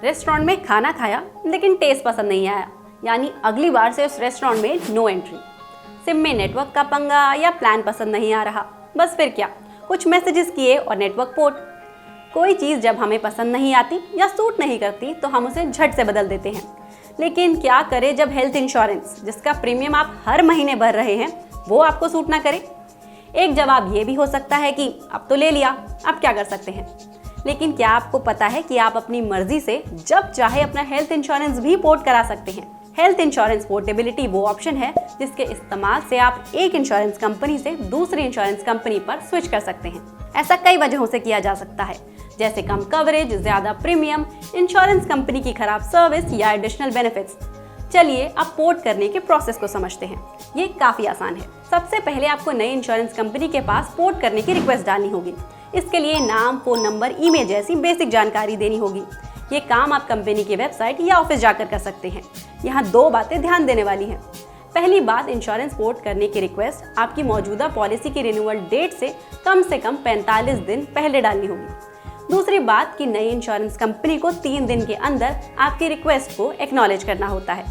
Restaurant में खाना खाया लेकिन टेस्ट पसंद नहीं आया, यानी अगली बार से उस रेस्टोरेंट में नो एंट्री। सिम में नेटवर्क का पंगा या प्लान पसंद नहीं आ रहा, बस फिर क्या, कुछ मैसेजेस किए और नेटवर्क पोर्ट। कोई चीज़ जब हमें पसंद नहीं आती या सूट नहीं करती तो हम उसे झट से बदल देते हैं। लेकिन क्या करें जब हेल्थ इंश्योरेंस, जिसका प्रीमियम आप हर महीने भर रहे हैं, वो आपको सूट ना करे। एक जवाब ये भी हो सकता है कि अब तो ले लिया, अब क्या कर सकते हैं। लेकिन क्या आपको पता है कि आप अपनी मर्जी से जब चाहे अपना हेल्थ इंश्योरेंस भी पोर्ट करा सकते हैं। हेल्थ इंश्योरेंस पोर्टेबिलिटी वो ऑप्शन है जिसके इस्तेमाल से आप एक इंश्योरेंस कंपनी से दूसरी इंश्योरेंस कंपनी पर स्विच कर सकते हैं। ऐसा कई वजहों से किया जा सकता है, जैसे कम कवरेज, ज्यादा प्रीमियम, इंश्योरेंस कंपनी की खराब सर्विस या एडिशनल बेनिफिट्स। चलिए अब पोर्ट करने के प्रोसेस को समझते हैं। ये काफी आसान है। सबसे पहले आपको नई इंश्योरेंस कंपनी के पास पोर्ट करने की रिक्वेस्ट डालनी होगी। इसके लिए नाम, फोन नंबर, ईमेल जैसी बेसिक जानकारी देनी होगी। ये काम आप कंपनी की वेबसाइट या ऑफिस जाकर कर सकते हैं। यहाँ 2 बातें ध्यान देने वाली हैं। पहली बात, इंश्योरेंस पोर्ट करने की रिक्वेस्ट आपकी मौजूदा पॉलिसी की रिन्यूअल डेट से कम 45 दिन पहले डालनी होगी। दूसरी बात कि नई इंश्योरेंस कंपनी को 3 दिन के अंदर आपकी रिक्वेस्ट को एक्नॉलेज करना होता है।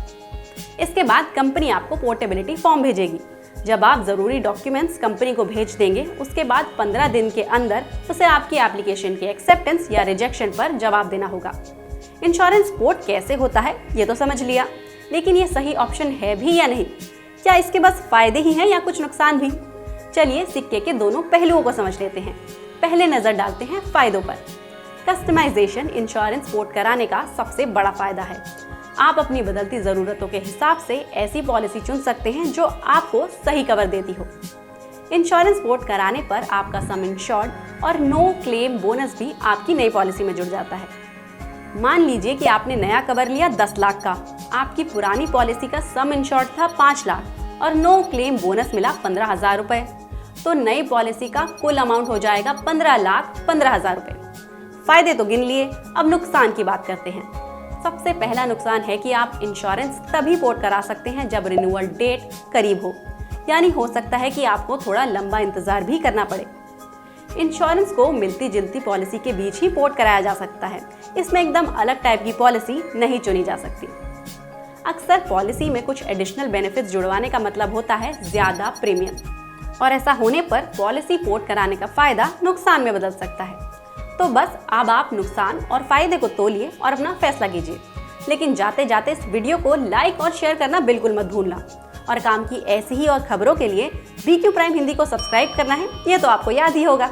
इसके बाद कंपनी आपको पोर्टेबिलिटी फॉर्म भेजेगी। जब आप ज़रूरी डॉक्यूमेंट्स कंपनी को भेज देंगे, उसके बाद 15 दिन के अंदर उसे आपकी एप्लीकेशन के एक्सेप्टेंस या रिजेक्शन पर जवाब देना होगा। इंश्योरेंस पोर्ट कैसे होता है ये तो समझ लिया, लेकिन ये सही ऑप्शन है भी या नहीं? क्या इसके बस फायदे ही हैं या कुछ नुकसान भी? चलिए सिक्के के दोनों पहलुओं को समझ लेते हैं। पहले नजर डालते हैं फायदों पर। कस्टमाइजेशन इंश्योरेंस पोर्ट कराने का सबसे बड़ा फायदा है। आप अपनी बदलती ज़रूरतों के हिसाब से ऐसी पॉलिसी चुन सकते हैं जो आपको सही कवर देती हो। इंश्योरेंस पोर्ट कराने पर आपका सम इंश्योर्ड और नो क्लेम बोनस भी आपकी नई पॉलिसी में जुड़ जाता है। मान लीजिए कि आपने नया कवर लिया 10 लाख का, आपकी पुरानी पॉलिसी का सम इंश्योर्ड था 5 लाख और नो क्लेम बोनस मिला 15,000 रुपए, तो नई पॉलिसी का कुल अमाउंट हो जाएगा 15,15,000 रुपए। फायदे तो गिन लिए, अब नुकसान की बात करते हैं। सबसे पहला नुकसान है कि आप इंश्योरेंस तभी पोर्ट करा सकते हैं जब रिन्यूअल डेट करीब हो, यानी हो सकता है कि आपको थोड़ा लंबा इंतजार भी करना पड़े। इंश्योरेंस को मिलती जुलती पॉलिसी के बीच ही पोर्ट कराया जा सकता है। इसमें एकदम अलग टाइप की पॉलिसी नहीं चुनी जा सकती। अक्सर पॉलिसी में कुछ एडिशनल बेनिफिट्स जुड़वाने का मतलब होता है ज्यादा प्रीमियम, और ऐसा होने पर पॉलिसी पोर्ट कराने का फायदा नुकसान में बदल सकता है। तो बस अब आप नुकसान और फायदे को तोलिए और अपना फैसला कीजिए। लेकिन जाते जाते इस वीडियो को लाइक और शेयर करना बिल्कुल मत भूलना। और काम की ऐसी ही और खबरों के लिए BQ प्राइम हिंदी को सब्सक्राइब करना है, ये तो आपको याद ही होगा।